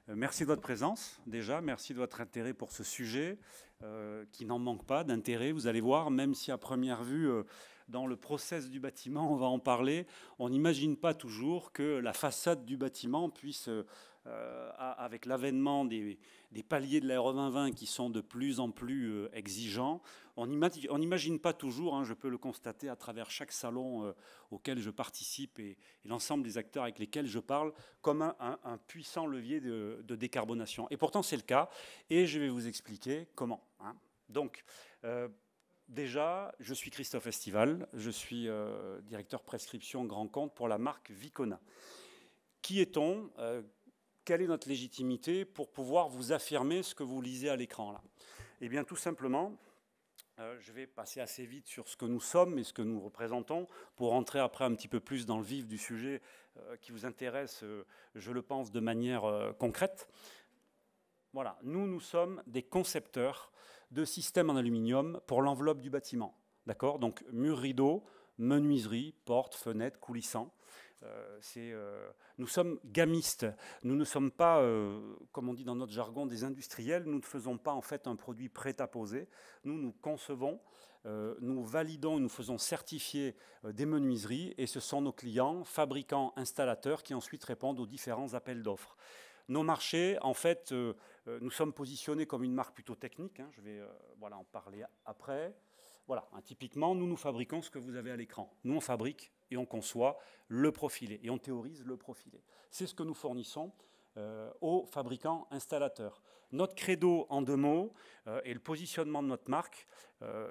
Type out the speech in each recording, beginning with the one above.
Merci de votre présence, déjà. Merci de votre intérêt pour ce sujet, qui n'en manque pas d'intérêt. Vous allez voir, même si à première vue, dans le process du bâtiment, on va en parler, on n'imagine pas toujours que la façade du bâtiment puisse, avec l'avènement des paliers de la RE 2020 qui sont de plus en plus exigeants, on n'imagine pas toujours, hein, je peux le constater à travers chaque salon auquel je participe et l'ensemble des acteurs avec lesquels je parle, comme un puissant levier de décarbonation. Et pourtant, c'est le cas, et je vais vous expliquer comment. Hein. Donc, déjà, je suis Christophe Estival, je suis directeur prescription grand compte pour la marque Vicona. Qui est-on quelle est notre légitimité pour pouvoir vous affirmer ce que vous lisez à l'écran là? Eh bien, tout simplement, je vais passer assez vite sur ce que nous sommes et ce que nous représentons pour rentrer après un petit peu plus dans le vif du sujet qui vous intéresse, je le pense, de manière concrète. Voilà, nous sommes des concepteurs de systèmes en aluminium pour l'enveloppe du bâtiment. D'accord? Donc, murs, rideaux, menuiserie, portes, fenêtres, coulissants. Nous sommes gamistes, nous ne sommes pas, comme on dit dans notre jargon, des industriels, nous ne faisons pas en fait un produit prêt à poser, nous concevons, nous validons, nous faisons certifier des menuiseries et ce sont nos clients, fabricants, installateurs qui ensuite répondent aux différents appels d'offres. Nos marchés, en fait, nous sommes positionnés comme une marque plutôt technique, hein, je vais voilà, en parler après. Voilà, hein, typiquement, nous fabriquons ce que vous avez à l'écran. Nous, on fabrique et on conçoit le profilé et on théorise le profilé. C'est ce que nous fournissons aux fabricants installateurs. Notre credo, en 2 mots, et le positionnement de notre marque,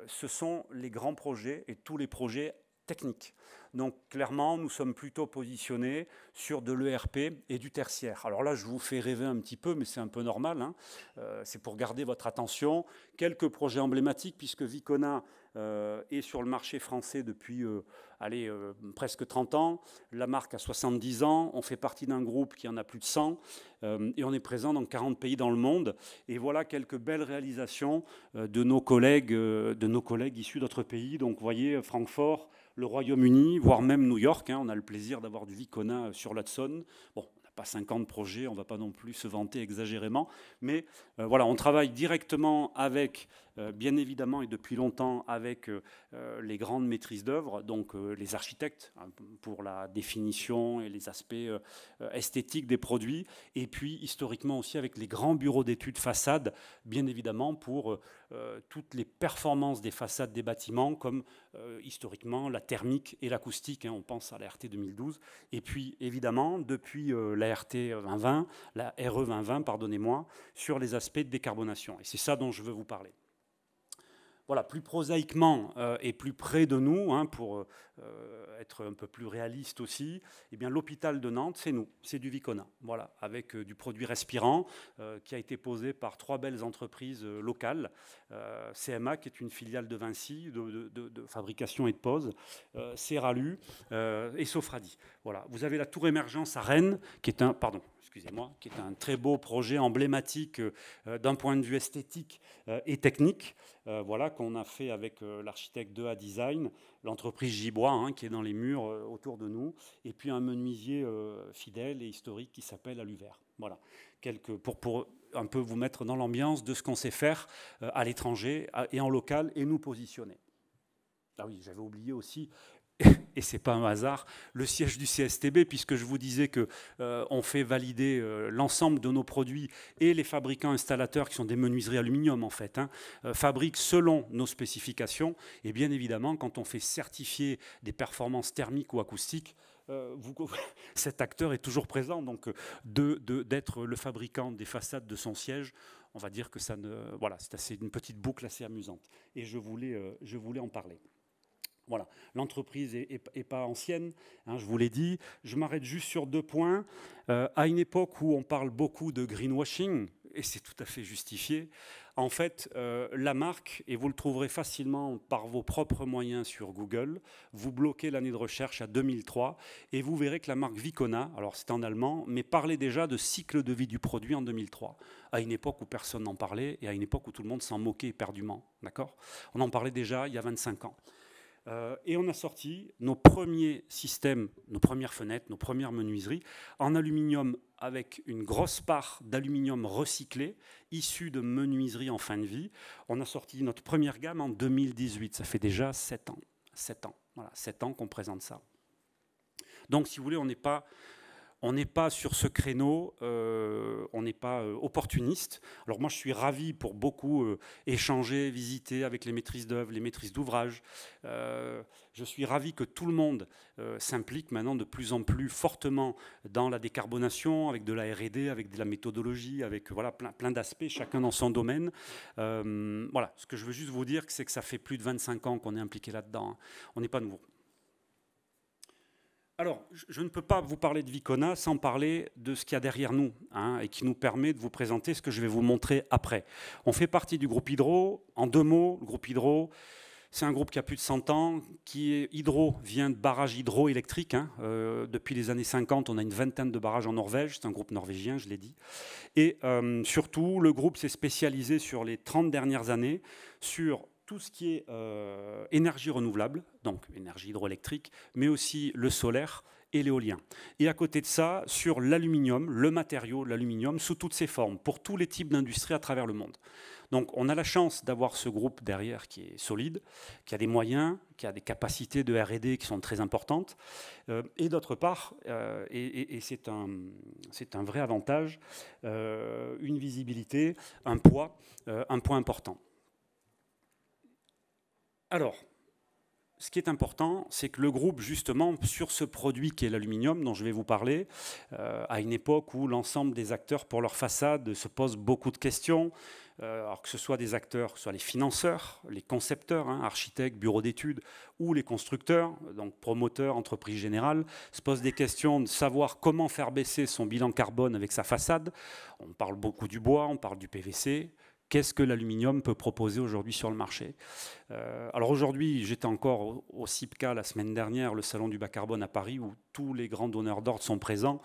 ce sont les grands projets et tous les projets techniques. Donc clairement, nous sommes plutôt positionnés sur de l'ERP et du tertiaire. Alors là, je vous fais rêver un petit peu, mais c'est un peu normal. Hein. C'est pour garder votre attention. Quelques projets emblématiques, puisque Vicona est sur le marché français depuis presque 30 ans. La marque a 70 ans. On fait partie d'un groupe qui en a plus de 100. Et on est présent dans 40 pays dans le monde. Et voilà quelques belles réalisations de nos collègues issus d'autres pays. Donc vous voyez, Francfort, le Royaume-Uni, voire même New York. Hein, on a le plaisir d'avoir du Vicona sur l'Hudson. Bon, on n'a pas 50 projets, on ne va pas non plus se vanter exagérément. Mais voilà, on travaille directement avec, bien évidemment, et depuis longtemps, avec les grandes maîtrises d'œuvre, donc les architectes, hein, pour la définition et les aspects esthétiques des produits. Et puis, historiquement aussi, avec les grands bureaux d'études façades, bien évidemment, pour toutes les performances des façades des bâtiments, comme historiquement la thermique et l'acoustique, hein, on pense à la RT 2012, et puis évidemment depuis la RT 2020, la RE 2020, pardonnez-moi, sur les aspects de décarbonation. Et c'est ça dont je veux vous parler. Voilà, plus prosaïquement et plus près de nous, hein, pour être un peu plus réaliste aussi, eh bien, l'hôpital de Nantes, c'est nous, c'est du Vicona, voilà, avec du produit respirant qui a été posé par 3 belles entreprises locales, CMA, qui est une filiale de Vinci, de fabrication et de pose, Ceralu et Sofradi. Voilà, vous avez la tour émergence à Rennes, qui est un, pardon, excusez-moi, qui est un très beau projet emblématique d'un point de vue esthétique et technique, voilà, qu'on a fait avec l'architecte 2A Design, l'entreprise Gibois, hein, qui est dans les murs autour de nous, et puis un menuisier fidèle et historique qui s'appelle Aluvert. Voilà, pour un peu vous mettre dans l'ambiance de ce qu'on sait faire à l'étranger et en local et nous positionner. Ah oui, j'avais oublié aussi, et ce n'est pas un hasard, le siège du CSTB, puisque je vous disais qu'on fait valider l'ensemble de nos produits et les fabricants installateurs, qui sont des menuiseries aluminium en fait, hein, fabriquent selon nos spécifications. Et bien évidemment, quand on fait certifier des performances thermiques ou acoustiques, cet acteur est toujours présent. Donc d'être le fabricant des façades de son siège, on va dire que ça ne... Voilà, c'est une petite boucle assez amusante. Et je voulais en parler. Voilà, l'entreprise n'est pas ancienne, hein, je vous l'ai dit. Je m'arrête juste sur 2 points. À une époque où on parle beaucoup de greenwashing, et c'est tout à fait justifié, en fait, la marque, et vous le trouverez facilement par vos propres moyens sur Google, vous bloquez l'année de recherche à 2003, et vous verrez que la marque Vicona, alors c'est en allemand, mais parlait déjà de cycle de vie du produit en 2003, à une époque où personne n'en parlait, et à une époque où tout le monde s'en moquait éperdument. D'accord ? On en parlait déjà il y a 25 ans. Et on a sorti nos premiers systèmes, nos premières fenêtres, nos premières menuiseries en aluminium avec une grosse part d'aluminium recyclé, issu de menuiserie en fin de vie. On a sorti notre première gamme en 2018, ça fait déjà 7 ans. 7 ans, voilà, 7 ans qu'on présente ça. Donc si vous voulez, on n'est pas sur ce créneau, on n'est pas opportuniste. Alors moi, je suis ravi pour beaucoup échanger, visiter avec les maîtrises d'œuvre, les maîtrises d'ouvrage. Je suis ravi que tout le monde s'implique maintenant de plus en plus fortement dans la décarbonation, avec de la R&D, avec de la méthodologie, avec voilà, plein d'aspects, chacun dans son domaine. Voilà, ce que je veux juste vous dire, c'est que ça fait plus de 25 ans qu'on est impliqué là-dedans. Hein. On n'est pas nouveau. Alors, je ne peux pas vous parler de Vicona sans parler de ce qu'il y a derrière nous, hein, et qui nous permet de vous présenter ce que je vais vous montrer après. On fait partie du groupe Hydro. En 2 mots, le groupe Hydro, c'est un groupe qui a plus de 100 ans. Hydro vient de barrages hydroélectriques. Hein. Depuis les années 50, on a une vingtaine de barrages en Norvège. C'est un groupe norvégien, je l'ai dit. Et surtout, le groupe s'est spécialisé sur les 30 dernières années sur tout ce qui est énergie renouvelable, donc énergie hydroélectrique, mais aussi le solaire et l'éolien. Et à côté de ça, sur l'aluminium, le matériau, l'aluminium, sous toutes ses formes, pour tous les types d'industries à travers le monde. Donc on a la chance d'avoir ce groupe derrière qui est solide, qui a des moyens, qui a des capacités de R&D qui sont très importantes. Et d'autre part, et c'est un vrai avantage, une visibilité, un poids important. Alors, ce qui est important, c'est que le groupe, justement, sur ce produit qui est l'aluminium, dont je vais vous parler, à une époque où l'ensemble des acteurs, pour leur façade, se posent beaucoup de questions, alors que ce soit des acteurs, que ce soit les financeurs, les concepteurs, hein, architectes, bureaux d'études, ou les constructeurs, donc promoteurs, entreprises générales, se posent des questions de savoir comment faire baisser son bilan carbone avec sa façade. On parle beaucoup du bois, on parle du PVC. Qu'est-ce que l'aluminium peut proposer aujourd'hui sur le marché? Alors aujourd'hui, j'étais encore au CIPCA la semaine dernière, le salon du bas carbone à Paris, où tous les grands donneurs d'ordre sont présents.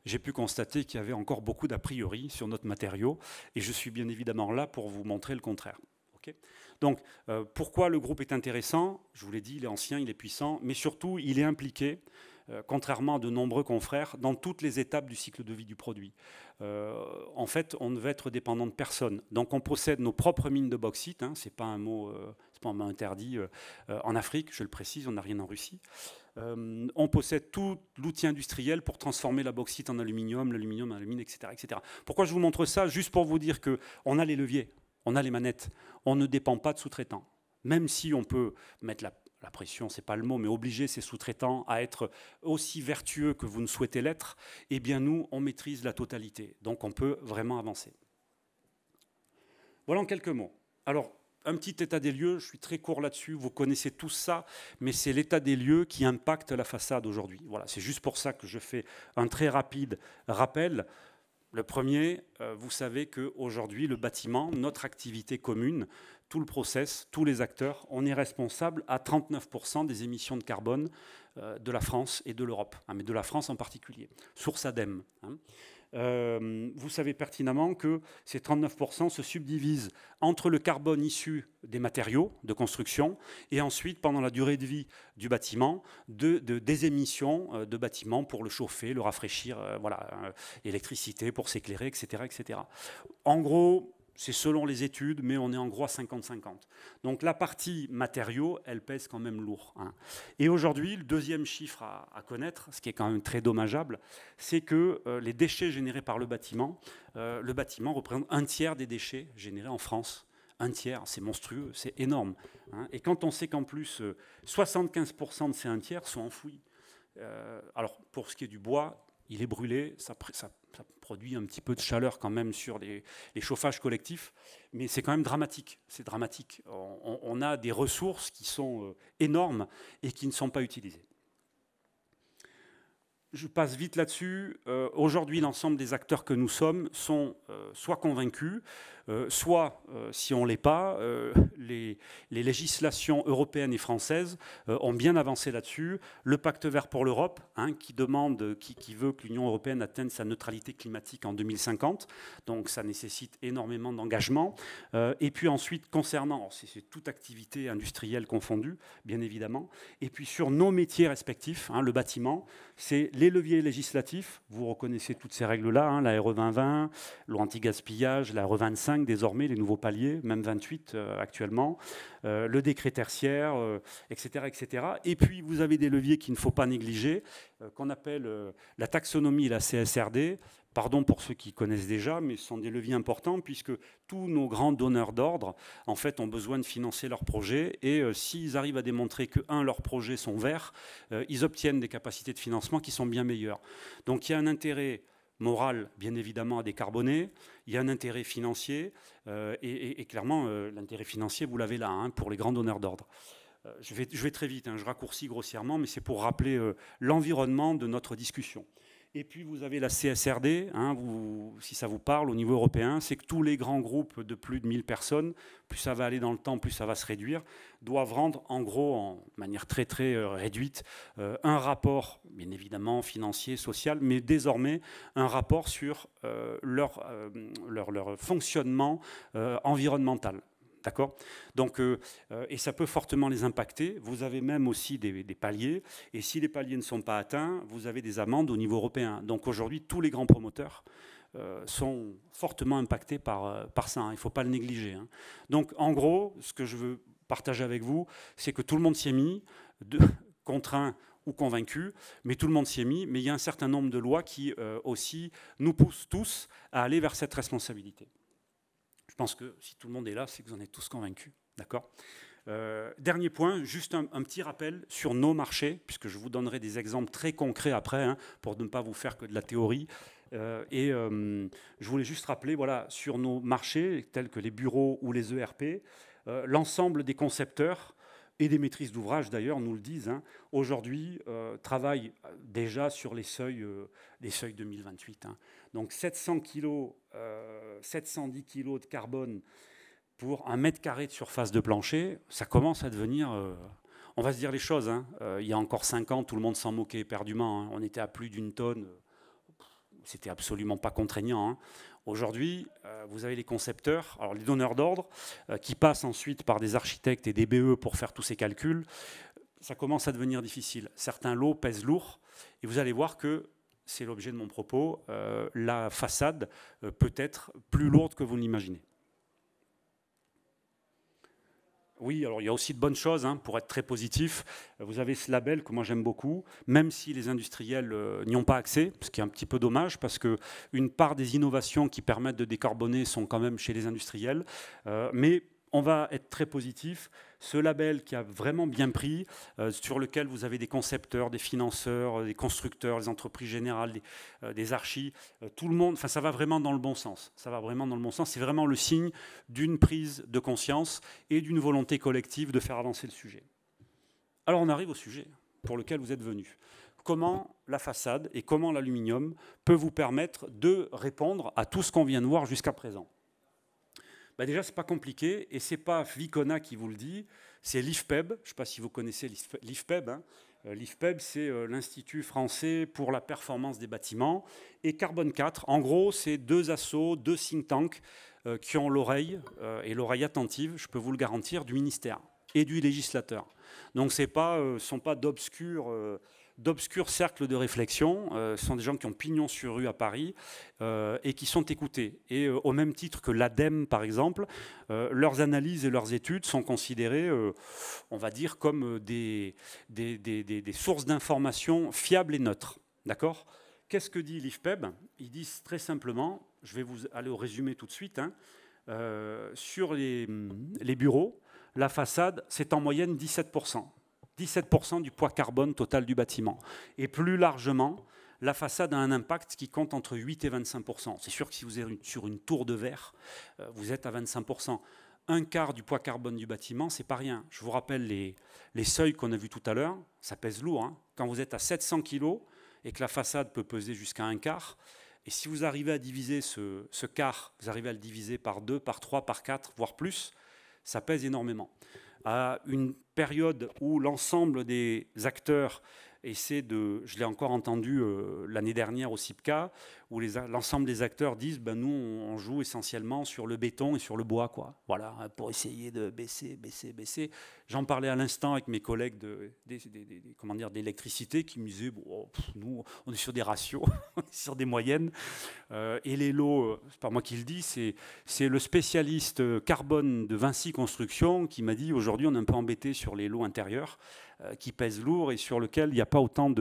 J'ai pu constater qu'il y avait encore beaucoup d'a priori sur notre matériau, et je suis bien évidemment là pour vous montrer le contraire. Okay. Donc, pourquoi le groupe est intéressant? Je vous l'ai dit, il est ancien, il est puissant, mais surtout, il est impliqué, contrairement à de nombreux confrères, dans toutes les étapes du cycle de vie du produit. En fait, on ne veut être dépendant de personne. Donc, on possède nos propres mines de bauxite. Hein, c'est pas un mot interdit en Afrique, je le précise, on n'a rien en Russie. On possède tout l'outil industriel pour transformer la bauxite en aluminium, l'aluminium en alumine, etc., etc. Pourquoi je vous montre ça? Juste pour vous dire qu'on a les leviers, on a les manettes, on ne dépend pas de sous-traitants. Même si on peut mettre la pression, c'est pas le mot, mais obliger ces sous-traitants à être aussi vertueux que vous ne souhaitez l'être, eh bien nous, on maîtrise la totalité. Donc on peut vraiment avancer. Voilà en quelques mots. Alors, un petit état des lieux, je suis très court là-dessus, vous connaissez tous ça, mais c'est l'état des lieux qui impacte la façade aujourd'hui. Voilà, c'est juste pour ça que je fais un très rapide rappel. Le premier, vous savez qu'aujourd'hui, le bâtiment, notre activité commune, tout le process, tous les acteurs, on est responsable à 39% des émissions de carbone de la France et de l'Europe, hein, mais de la France en particulier, source ADEME. Hein. Vous savez pertinemment que ces 39% se subdivisent entre le carbone issu des matériaux de construction et ensuite, pendant la durée de vie du bâtiment, des émissions de bâtiment pour le chauffer, le rafraîchir, voilà, l'électricité pour s'éclairer, etc., etc. En gros, c'est selon les études, mais on est en gros à 50-50. Donc la partie matériaux, elle pèse quand même lourd. Hein. Et aujourd'hui, le deuxième chiffre à connaître, ce qui est quand même très dommageable, c'est que les déchets générés par le bâtiment représente 1/3 des déchets générés en France. 1/3, c'est monstrueux, c'est énorme. Hein. Et quand on sait qu'en plus, 75% de ces 1/3 sont enfouis. Alors, pour ce qui est du bois, il est brûlé, ça produit un petit peu de chaleur quand même sur les chauffages collectifs, mais c'est quand même dramatique. C'est dramatique. On a des ressources qui sont énormes et qui ne sont pas utilisées. Je passe vite là-dessus. Aujourd'hui, l'ensemble des acteurs que nous sommes sont soit convaincus, soit, si on ne l'est pas, les législations européennes et françaises ont bien avancé là-dessus. Le pacte vert pour l'Europe, hein, qui veut que l'Union européenne atteigne sa neutralité climatique en 2050. Donc ça nécessite énormément d'engagement. Et puis ensuite, concernant, c'est toute activité industrielle confondue, bien évidemment. Et puis sur nos métiers respectifs, hein, le bâtiment, c'est les leviers législatifs. Vous reconnaissez toutes ces règles-là, hein, la RE 2020, loi anti-gaspillage, la RE 25 désormais, les nouveaux paliers, même 28 actuellement, le décret tertiaire, etc., etc. Et puis vous avez des leviers qu'il ne faut pas négliger, qu'on appelle la taxonomie et la CSRD. Pardon pour ceux qui connaissent déjà, mais ce sont des leviers importants puisque tous nos grands donneurs d'ordre, en fait, ont besoin de financer leurs projets. Et s'ils arrivent à démontrer que, leurs projets sont verts, ils obtiennent des capacités de financement qui sont bien meilleures. Donc il y a un intérêt moral, bien évidemment, à décarboner. Il y a un intérêt financier. Et clairement, l'intérêt financier, vous l'avez là, hein, pour les grands donneurs d'ordre. Je vais très vite, hein, je raccourcis grossièrement, mais c'est pour rappeler l'environnement de notre discussion. Et puis vous avez la CSRD, hein, si ça vous parle au niveau européen, c'est que tous les grands groupes de plus de 1000 personnes, plus ça va aller dans le temps, plus ça va se réduire, doivent rendre en gros, en manière très très réduite, un rapport, bien évidemment financier, social, mais désormais un rapport sur leur fonctionnement environnemental. D'accord ? Donc, et ça peut fortement les impacter. Vous avez même aussi des paliers. Et si les paliers ne sont pas atteints, vous avez des amendes au niveau européen. Donc aujourd'hui, tous les grands promoteurs sont fortement impactés par ça. Hein. Il ne faut pas le négliger. Hein. Donc en gros, ce que je veux partager avec vous, c'est que tout le monde s'y est mis, contraint ou convaincu, mais tout le monde s'y est mis. Mais il y a un certain nombre de lois qui aussi nous poussent tous à aller vers cette responsabilité. Je pense que si tout le monde est là, c'est que vous en êtes tous convaincus. D'accord ? Dernier point, juste un petit rappel sur nos marchés, puisque je vous donnerai des exemples très concrets après, hein, pour ne pas vous faire que de la théorie. Je voulais juste rappeler, voilà, sur nos marchés, tels que les bureaux ou les ERP, l'ensemble des concepteurs et des maîtrises d'ouvrage, d'ailleurs, nous le disent, hein, aujourd'hui, travaillent déjà sur les seuils 2028. Hein. Donc 700 kg, 710 kg de carbone pour 1 mètre carré de surface de plancher, ça commence à devenir... on va se dire les choses. Hein. Il y a encore 5 ans, tout le monde s'en moquait éperdument. Hein. On était à plus d'1 tonne. C'était absolument pas contraignant. Hein. Aujourd'hui, vous avez les concepteurs, alors les donneurs d'ordre, qui passent ensuite par des architectes et des BE pour faire tous ces calculs. Ça commence à devenir difficile. Certains lots pèsent lourd. Et vous allez voir que, c'est l'objet de mon propos, la façade peut être plus lourde que vous ne l'imaginez. Oui, alors il y a aussi de bonnes choses, hein, pour être très positif. Vous avez ce label que moi j'aime beaucoup, même si les industriels n'y ont pas accès, ce qui est un petit peu dommage, parce qu'une part des innovations qui permettent de décarboner sont quand même chez les industriels. Mais on va être très positif. Ce label qui a vraiment bien pris, sur lequel vous avez des concepteurs, des financeurs, des constructeurs, des entreprises générales, des archis, tout le monde, enfin ça va vraiment dans le bon sens. Ça va vraiment dans le bon sens. C'est vraiment le signe d'une prise de conscience et d'une volonté collective de faire avancer le sujet. Alors on arrive au sujet pour lequel vous êtes venus. Comment la façade et comment l'aluminium peut vous permettre de répondre à tout ce qu'on vient de voir jusqu'à présent. Ben déjà, ce n'est pas compliqué, et ce n'est pas Vicona qui vous le dit, c'est l'IFPEB. Je ne sais pas si vous connaissez l'IFPEB. Hein. L'IFPEB, c'est l'Institut français pour la performance des bâtiments. Et Carbone 4, en gros, c'est 2 assos, 2 think tanks qui ont l'oreille, et l'oreille attentive, je peux vous le garantir, du ministère et du législateur. Donc ce ne sont pas d'obscurs cercles de réflexion, ce sont des gens qui ont pignon sur rue à Paris et qui sont écoutés. Et au même titre que l'ADEME, par exemple, leurs analyses et leurs études sont considérées, on va dire, comme des sources d'informations fiables et neutres. D'accord ? Qu'est-ce que dit l'IFPEB ? Ils disent très simplement, je vais vous aller au résumé tout de suite, hein, sur les bureaux, la façade, c'est en moyenne 17%. 17% du poids carbone total du bâtiment. Et plus largement, la façade a un impact qui compte entre 8 et 25%. C'est sûr que si vous êtes sur une tour de verre, vous êtes à 25%. Un quart du poids carbone du bâtiment, c'est pas rien. Je vous rappelle les seuils qu'on a vus tout à l'heure, ça pèse lourd. Hein. Quand vous êtes à 700 kg et que la façade peut peser jusqu'à un quart, Et si vous arrivez à diviser ce quart, vous arrivez à le diviser par 2, par 3, par 4, voire plus, ça pèse énormément. À une période où l'ensemble des acteurs essaient de... Je l'ai encore entendu l'année dernière au CIPCA, où l'ensemble des acteurs disent ben nous, on joue essentiellement sur le béton et sur le bois, quoi. Voilà, pour essayer de baisser. J'en parlais à l'instant avec mes collègues d'électricité qui me disaient bon, nous, on est sur des ratios, on est sur des moyennes. Et les lots, c'est pas moi qui le dis, c'est le spécialiste carbone de Vinci Construction qui m'a dit aujourd'hui on est un peu embêté sur les lots intérieurs qui pèsent lourd et sur lesquels il n'y a pas autant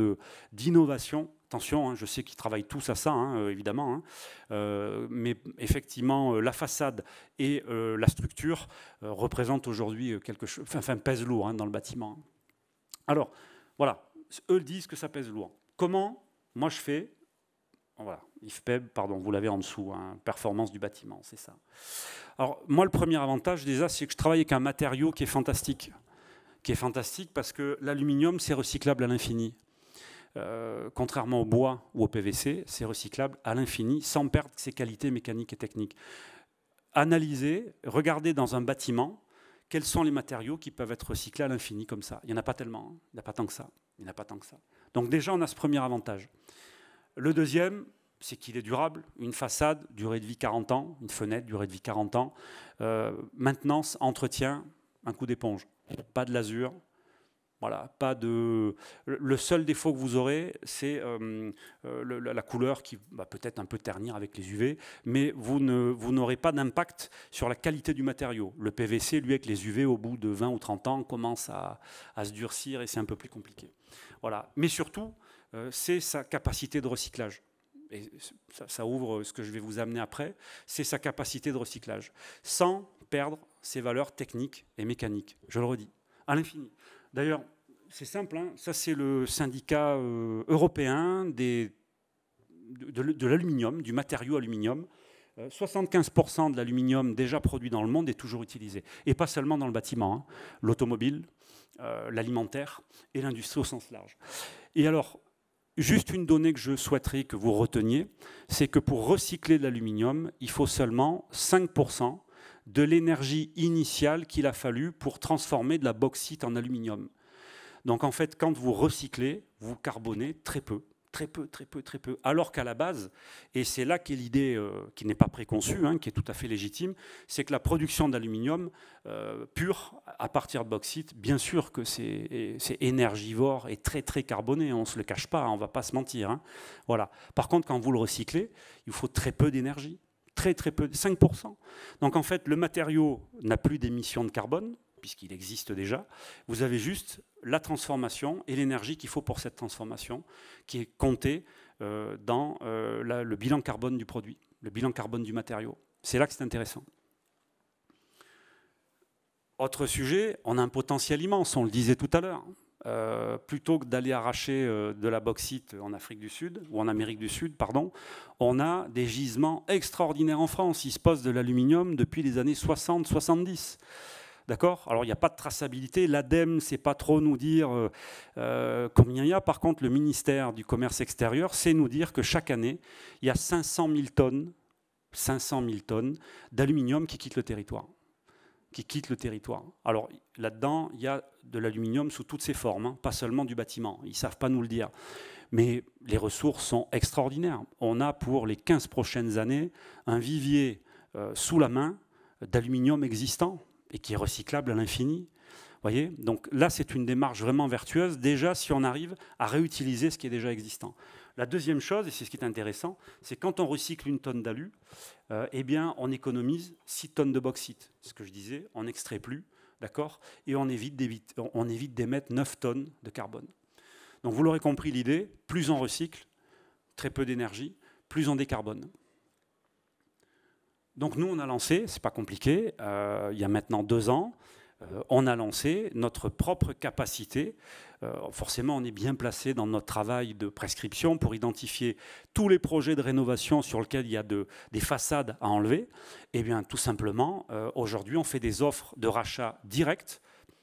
d'innovation. Attention, hein, je sais qu'ils travaillent tous à ça, hein, évidemment, hein, mais effectivement, la façade et la structure représentent aujourd'hui quelque chose, enfin pèsent lourd hein, dans le bâtiment. Alors, voilà, eux disent que ça pèse lourd. Comment moi je fais? Voilà, IFPEB, pardon, vous l'avez en dessous, hein, performance du bâtiment, c'est ça. Alors, moi, le premier avantage déjà, c'est que je travaille avec un matériau qui est fantastique. Qui est fantastique parce que l'aluminium, c'est recyclable à l'infini. Contrairement au bois ou au PVC, c'est recyclable à l'infini sans perdre ses qualités mécaniques et techniques. Analysez, regardez dans un bâtiment quels sont les matériaux qui peuvent être recyclés à l'infini comme ça. Il n'y en a pas tellement, hein. Il n'y en a pas tant que ça. Il n'y en a pas tant que ça. Donc déjà, on a ce premier avantage. Le deuxième, c'est qu'il est durable. Une façade, durée de vie 40 ans. Une fenêtre, durée de vie 40 ans. Maintenance, entretien, un coup d'éponge. Pas de lasure. Voilà, pas de... Le seul défaut que vous aurez, c'est la couleur qui va peut-être un peu ternir avec les UV, mais vous n'aurez pas d'impact sur la qualité du matériau. Le PVC, lui, avec les UV, au bout de 20 ou 30 ans, commence à se durcir et c'est un peu plus compliqué. Voilà. Mais surtout, c'est sa capacité de recyclage. Et ça ouvre ce que je vais vous amener après, c'est sa capacité de recyclage, sans perdre ses valeurs techniques et mécaniques. Je le redis, à l'infini. D'ailleurs, c'est simple, hein, ça c'est le syndicat européen de l'aluminium, du matériau aluminium. 75% de l'aluminium déjà produit dans le monde est toujours utilisé. Et pas seulement dans le bâtiment, hein, l'automobile, l'alimentaire et l'industrie au sens large. Et alors, juste une donnée que je souhaiterais que vous reteniez, c'est que pour recycler de l'aluminium, il faut seulement 5% de l'énergie initiale qu'il a fallu pour transformer de la bauxite en aluminium. Donc en fait, quand vous recyclez, vous carbonez très peu. Très peu. Alors qu'à la base, et c'est là qu'est l'idée qui n'est pas préconçue, hein, qui est tout à fait légitime, c'est que la production d'aluminium pur à partir de bauxite, bien sûr que c'est énergivore et très carboné, on ne se le cache pas, on ne va pas se mentir. Hein. Voilà. Par contre, quand vous le recyclez, il faut très peu d'énergie. Très peu, 5%. Donc en fait, le matériau n'a plus d'émissions de carbone, puisqu'il existe déjà. Vous avez juste la transformation et l'énergie qu'il faut pour cette transformation, qui est comptée dans le bilan carbone du produit, le bilan carbone du matériau. C'est là que c'est intéressant. Autre sujet, on a un potentiel immense, on le disait tout à l'heure. Plutôt que d'aller arracher de la bauxite en Afrique du Sud, ou en Amérique du Sud, pardon, on a des gisements extraordinaires en France. Il se pose de l'aluminium depuis les années 60-70. D'accord? Alors, il n'y a pas de traçabilité. L'ADEME ne sait pas trop nous dire combien il y a. Par contre, le ministère du Commerce extérieur sait nous dire que chaque année, il y a 500 000 tonnes d'aluminium qui quittent le territoire. Alors là-dedans, il y a de l'aluminium sous toutes ses formes, hein, pas seulement du bâtiment. Ils ne savent pas nous le dire. Mais les ressources sont extraordinaires. On a pour les 15 prochaines années un vivier sous la main d'aluminium existant et qui est recyclable à l'infini. Voyez, donc là, c'est une démarche vraiment vertueuse, déjà si on arrive à réutiliser ce qui est déjà existant. La deuxième chose, et c'est ce qui est intéressant, c'est quand on recycle une tonne d'alu, eh bien, on économise 6 tonnes de bauxite. Ce que je disais, on n'extrait plus, d'accord, et on évite d'émettre 9 tonnes de carbone. Donc vous l'aurez compris l'idée, plus on recycle, très peu d'énergie, plus on décarbone. Donc nous, on a lancé, c'est pas compliqué, il y a maintenant 2 ans, on a lancé notre propre capacité. Forcément, on est bien placé dans notre travail de prescription pour identifier tous les projets de rénovation sur lesquels il y a des façades à enlever. Et bien, tout simplement, aujourd'hui, on fait des offres de rachat direct,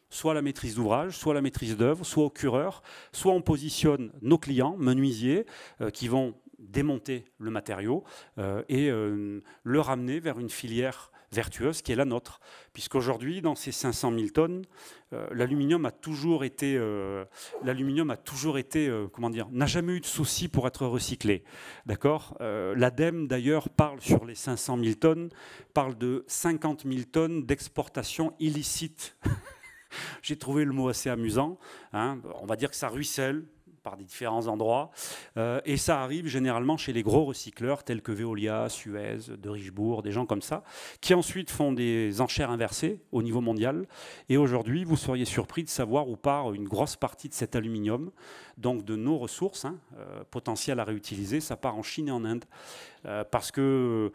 soit la maîtrise d'ouvrage, soit la maîtrise d'œuvre, soit au cureur, soit on positionne nos clients, menuisiers, qui vont démonter le matériau et le ramener vers une filière vertueuse qui est la nôtre. Puisqu'aujourd'hui, dans ces 500 000 tonnes, l'aluminium a toujours été, comment dire, n'a jamais eu de souci pour être recyclé. D'accord. L'ADEME, d'ailleurs, parle sur les 500 000 tonnes, parle de 50 000 tonnes d'exportation illicite. J'ai trouvé le mot assez amusant. Hein. On va dire que ça ruisselle par des différents endroits. Et ça arrive généralement chez les gros recycleurs tels que Veolia, Suez, de Richebourg, des gens comme ça, qui ensuite font des enchères inversées au niveau mondial. Et aujourd'hui, vous seriez surpris de savoir où part une grosse partie de cet aluminium, donc de nos ressources potentielles à réutiliser. Ça part en Chine et en Inde. Parce que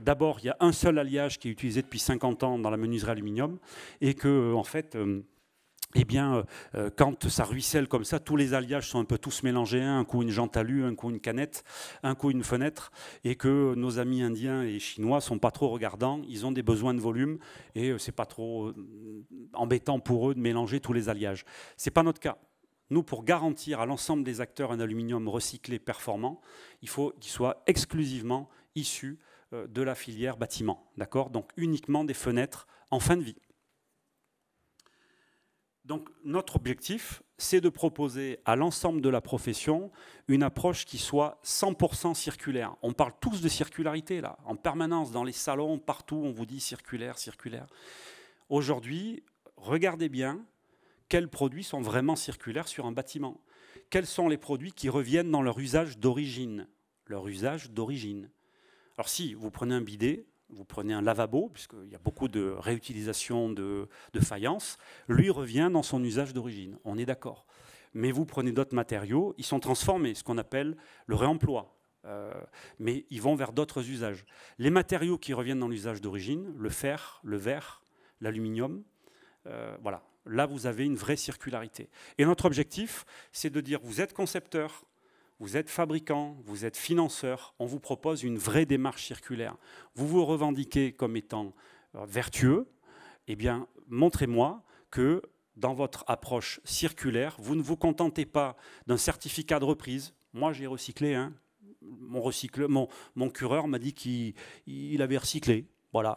d'abord, il y a un seul alliage qui est utilisé depuis 50 ans dans la menuiserie aluminium et que, en fait, eh bien, quand ça ruisselle comme ça, tous les alliages sont un peu tous mélangés, un coup une jante alu, un coup une canette, un coup une fenêtre, et que nos amis indiens et chinois sont pas trop regardants, ils ont des besoins de volume, et c'est pas trop embêtant pour eux de mélanger tous les alliages. C'est pas notre cas. Nous, pour garantir à l'ensemble des acteurs un aluminium recyclé performant, il faut qu'il soit exclusivement issu de la filière bâtiment, d'accord ? Donc uniquement des fenêtres en fin de vie. Donc notre objectif, c'est de proposer à l'ensemble de la profession une approche qui soit 100% circulaire. On parle tous de circularité là, en permanence, dans les salons, partout, on vous dit circulaire, circulaire. Aujourd'hui, regardez bien quels produits sont vraiment circulaires sur un bâtiment. Quels sont les produits qui reviennent dans leur usage d'origine. Leur usage d'origine. Alors si vous prenez un bidet, vous prenez un lavabo, puisqu'il y a beaucoup de réutilisation de faïence, lui revient dans son usage d'origine, on est d'accord. Mais vous prenez d'autres matériaux, ils sont transformés, ce qu'on appelle le réemploi, mais ils vont vers d'autres usages. Les matériaux qui reviennent dans l'usage d'origine, le fer, le verre, l'aluminium, voilà, là vous avez une vraie circularité. Et notre objectif, c'est de dire, vous êtes concepteur, vous êtes fabricant, vous êtes financeur, on vous propose une vraie démarche circulaire. Vous vous revendiquez comme étant vertueux, eh bien, montrez-moi que dans votre approche circulaire, vous ne vous contentez pas d'un certificat de reprise. Moi, j'ai recyclé, hein. Mon cureur m'a dit qu'il avait recyclé. Voilà.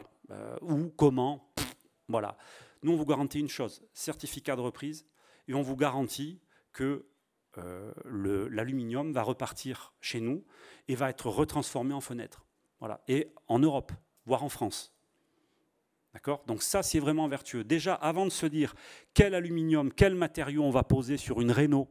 Où, comment, voilà. Nous, on vous garantit une chose, certificat de reprise, et on vous garantit que l'aluminium va repartir chez nous et va être retransformé en fenêtre. Voilà. Et en Europe, voire en France. D'accord ? Donc ça, c'est vraiment vertueux. Déjà, avant de se dire quel aluminium, quel matériau on va poser sur une Renault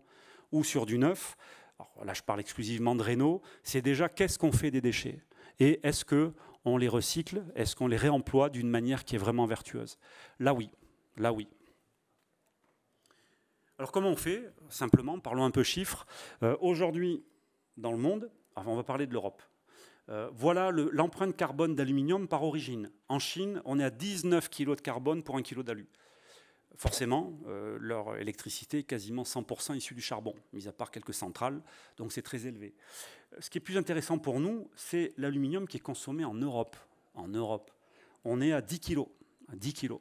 ou sur du neuf, alors là je parle exclusivement de Renault, c'est déjà qu'est-ce qu'on fait des déchets ? Et est-ce qu'on les recycle ? Est-ce qu'on les réemploie d'une manière qui est vraiment vertueuse ? Là oui, là oui. Alors comment on fait ? Simplement, parlons un peu chiffres. Aujourd'hui, dans le monde, on va parler de l'Europe. Voilà l'empreinte carbone d'aluminium par origine. En Chine, on est à 19 kg de carbone pour 1 kg d'alu. Forcément, leur électricité est quasiment 100% issue du charbon, mis à part quelques centrales, donc c'est très élevé. Ce qui est plus intéressant pour nous, c'est l'aluminium qui est consommé en Europe. En Europe, on est à 10 kg. À 10 kg.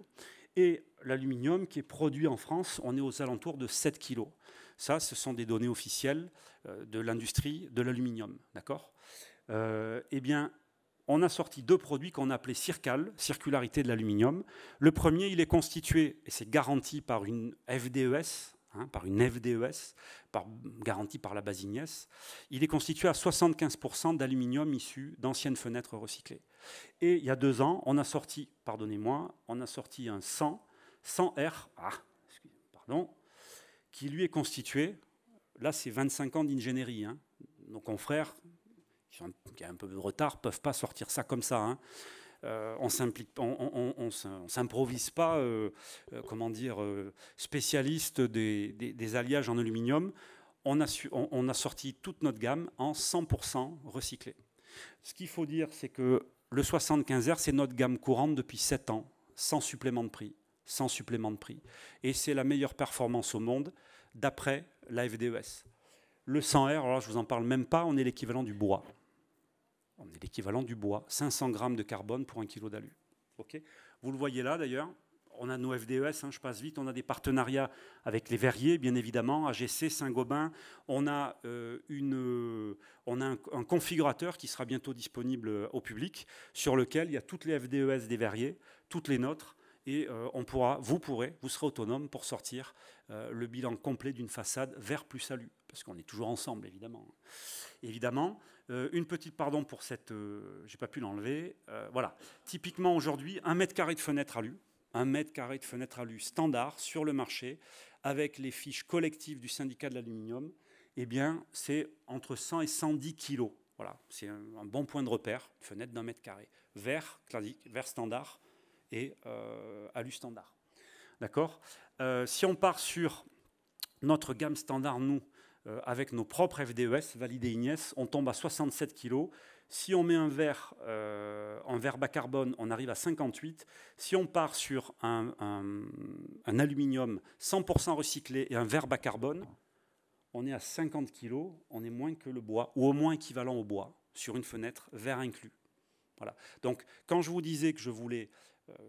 Et l'aluminium qui est produit en France, on est aux alentours de 7 kg. Ça, ce sont des données officielles de l'industrie de l'aluminium. D'accord ? Eh bien, on a sorti deux produits qu'on a appelés CIRCAL, circularité de l'aluminium. Le premier, il est constitué, et c'est garanti par une FDES, garanti par la Basignès, il est constitué à 75% d'aluminium issu d'anciennes fenêtres recyclées. Et il y a 2 ans, on a sorti, on a sorti un 100R, qui lui est constitué, là c'est 25 ans d'ingénierie, hein. Nos confrères, qui ont un peu de retard, ne peuvent pas sortir ça comme ça, hein. On ne s'improvise pas spécialiste des alliages en aluminium. On a sorti toute notre gamme en 100% recyclé. Ce qu'il faut dire, c'est que le 75R, c'est notre gamme courante depuis 7 ans, sans supplément de prix. Sans supplément de prix. Et c'est la meilleure performance au monde, d'après la FDES. Le 100R, alors je ne vous en parle même pas, on est l'équivalent du bois. On est l'équivalent du bois, 500 grammes de carbone pour 1 kg d'alu. Okay, vous le voyez là d'ailleurs, on a nos FDES, hein, je passe vite, on a des partenariats avec les verriers, bien évidemment, AGC, Saint-Gobain. On a, un configurateur qui sera bientôt disponible au public, sur lequel il y a toutes les FDES des verriers, toutes les nôtres, et vous serez autonome pour sortir le bilan complet d'une façade verre plus alu, parce qu'on est toujours ensemble, évidemment. Évidemment, une petite pardon pour cette... j'ai pas pu l'enlever. Voilà. Typiquement, aujourd'hui, 1 mètre carré de fenêtre alu, 1 mètre carré de fenêtre alu standard sur le marché, avec les fiches collectives du syndicat de l'aluminium, eh bien, c'est entre 100 et 110 kilos. Voilà, c'est un bon point de repère, fenêtre d'1 mètre carré. Verre classique, verre standard et alu standard. D'accord. Si on part sur notre gamme standard, nous, avec nos propres FDES, validés Ignes, on tombe à 67 kg. Si on met un verre bas carbone, on arrive à 58. Si on part sur un aluminium 100% recyclé et un verre bas carbone, on est à 50 kg, on est moins que le bois, ou au moins équivalent au bois, sur une fenêtre, verre inclus. Voilà. Donc, quand je vous disais que je voulais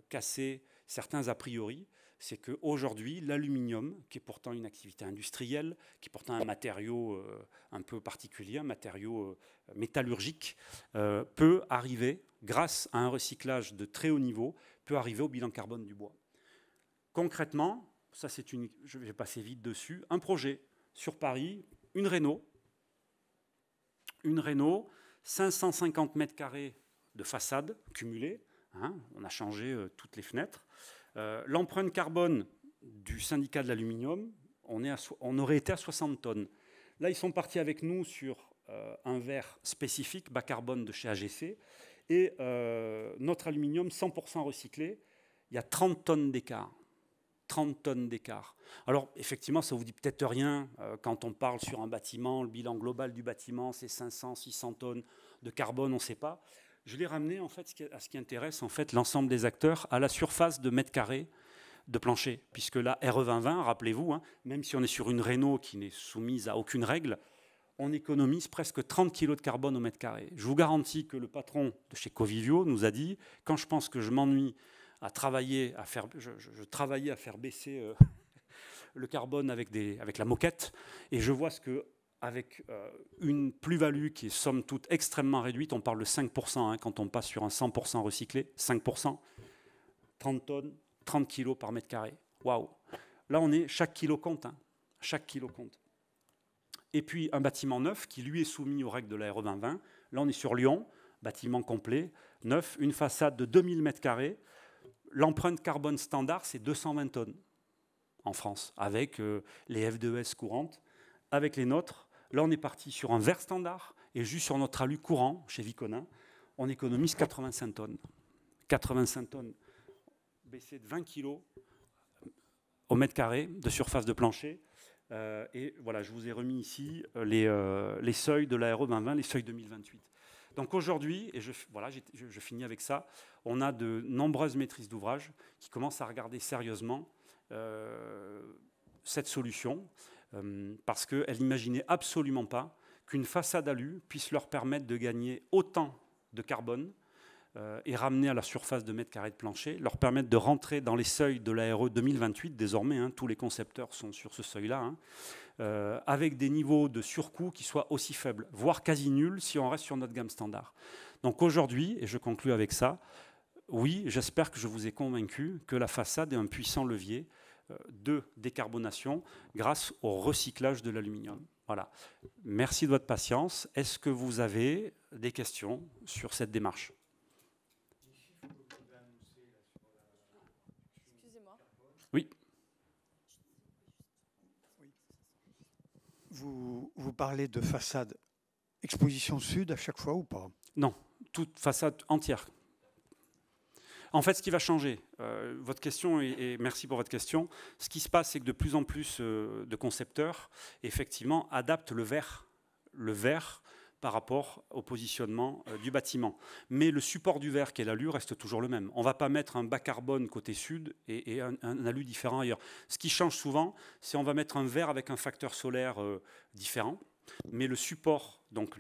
casser certains a priori, c'est qu'aujourd'hui, l'aluminium, qui est pourtant une activité industrielle, qui est pourtant un matériau un peu particulier, un matériau métallurgique, peut arriver, grâce à un recyclage de très haut niveau, peut arriver au bilan carbone du bois. Concrètement, ça c'est je vais passer vite dessus, un projet sur Paris, une Renault, 550 mètres carrés de façade cumulée, hein, on a changé toutes les fenêtres. L'empreinte carbone du syndicat de l'aluminium, on aurait été à 60 tonnes. Là, ils sont partis avec nous sur un verre spécifique, bas carbone de chez AGC, et notre aluminium 100% recyclé, il y a 30 tonnes d'écart. 30 tonnes d'écart. Alors, effectivement, ça ne vous dit peut-être rien quand on parle sur un bâtiment, le bilan global du bâtiment, c'est 500, 600 tonnes de carbone, on ne sait pas. Je l'ai ramené en fait, à ce qui intéresse en fait, l'ensemble des acteurs à la surface de mètres carrés de plancher. Puisque la RE 2020, rappelez-vous, hein, même si on est sur une Renault qui n'est soumise à aucune règle, on économise presque 30 kg de carbone au mètre carré. Je vous garantis que le patron de chez Covivio nous a dit, quand je pense que je m'ennuie à travailler, je travaillais à faire baisser le carbone avec la moquette, et je vois ce que avec une plus-value qui est somme toute extrêmement réduite, on parle de 5% hein, quand on passe sur un 100% recyclé, 5%, 30 tonnes, 30 kilos par mètre carré. Waouh! Là, chaque kilo compte. Hein, chaque kilo compte. Et puis, un bâtiment neuf qui, lui, est soumis aux règles de la RE 2020. Là, on est sur Lyon, bâtiment complet, neuf, une façade de 2000 mètres carrés. L'empreinte carbone standard, c'est 220 tonnes en France, avec les FDES courantes, avec les nôtres. Là, on est parti sur un verre standard et juste sur notre alu courant, chez Viconin, on économise 85 tonnes. 85 tonnes, baissé de 20 kg au mètre carré de surface de plancher. Et voilà, je vous ai remis ici les seuils de la RE 2020, les seuils 2028. Donc aujourd'hui, et je finis avec ça, on a de nombreuses maîtrises d'ouvrage qui commencent à regarder sérieusement cette solution, parce qu'elles n'imaginaient absolument pas qu'une façade alu puisse leur permettre de gagner autant de carbone et ramener à la surface de mètres carrés de plancher, leur permettre de rentrer dans les seuils de la RE 2028, désormais, hein, tous les concepteurs sont sur ce seuil-là, hein, avec des niveaux de surcoût qui soient aussi faibles, voire quasi nuls si on reste sur notre gamme standard. Donc aujourd'hui, et je conclue avec ça, oui, j'espère que je vous ai convaincu que la façade est un puissant levier de décarbonation grâce au recyclage de l'aluminium. Voilà. Merci de votre patience. Est-ce que vous avez des questions sur cette démarche ? Excusez-moi. Oui. Vous parlez de façade exposition sud à chaque fois ou pas? Non, toute façade entière. En fait, ce qui va changer, votre question, et merci pour votre question, ce qui se passe, c'est que de plus en plus de concepteurs, effectivement, adaptent le verre par rapport au positionnement du bâtiment. Mais le support du verre, qui est l'alu, reste toujours le même. On ne va pas mettre un bas carbone côté sud et un alu différent ailleurs. Ce qui change souvent, c'est qu'on va mettre un verre avec un facteur solaire différent. Mais le support, donc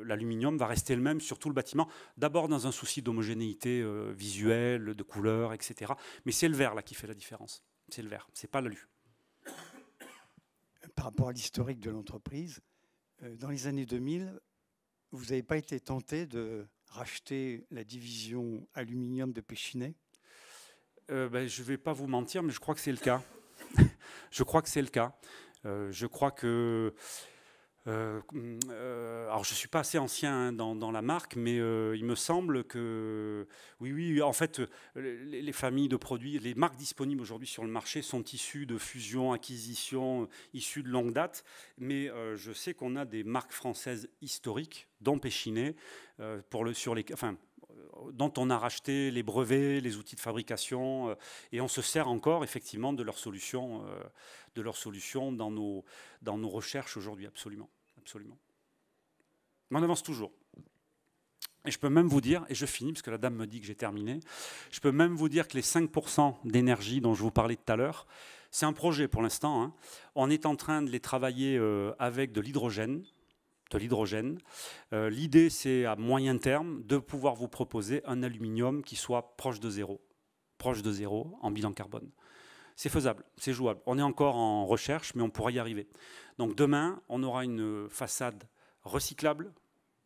l'aluminium, va rester le même sur tout le bâtiment, d'abord dans un souci d'homogénéité visuelle, de couleur, etc. Mais c'est le verre là qui fait la différence. C'est le verre, c'est pas l'alu. Par rapport à l'historique de l'entreprise, dans les années 2000, vous n'avez pas été tenté de racheter la division aluminium de Péchinet? Ben, je ne vais pas vous mentir, mais je crois que c'est le cas. Je crois que c'est le cas. Je crois que... alors, je ne suis pas assez ancien hein, dans la marque, mais il me semble que... Oui, en fait, les familles de produits, les marques disponibles aujourd'hui sur le marché sont issues de fusions, acquisitions, issues de longue date. Mais je sais qu'on a des marques françaises historiques, dont Péchinet, dont on a racheté les brevets, les outils de fabrication, et on se sert encore effectivement de leurs solutions, dans nos recherches aujourd'hui, absolument. Mais on avance toujours. Et je peux même vous dire, et je finis parce que la dame me dit que j'ai terminé, je peux même vous dire que les 5% d'énergie dont je vous parlais tout à l'heure, c'est un projet pour l'instant. Hein. On est en train de les travailler avec de l'hydrogène. L'idée, c'est à moyen terme de pouvoir vous proposer un aluminium qui soit proche de zéro en bilan carbone. C'est faisable, c'est jouable. On est encore en recherche, mais on pourra y arriver. Donc demain, on aura une façade recyclable.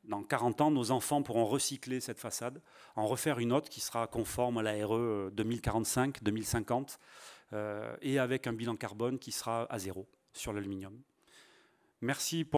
Dans 40 ans, nos enfants pourront recycler cette façade, en refaire une autre qui sera conforme à la RE 2045, 2050, et avec un bilan carbone qui sera à zéro sur l'aluminium. Merci pour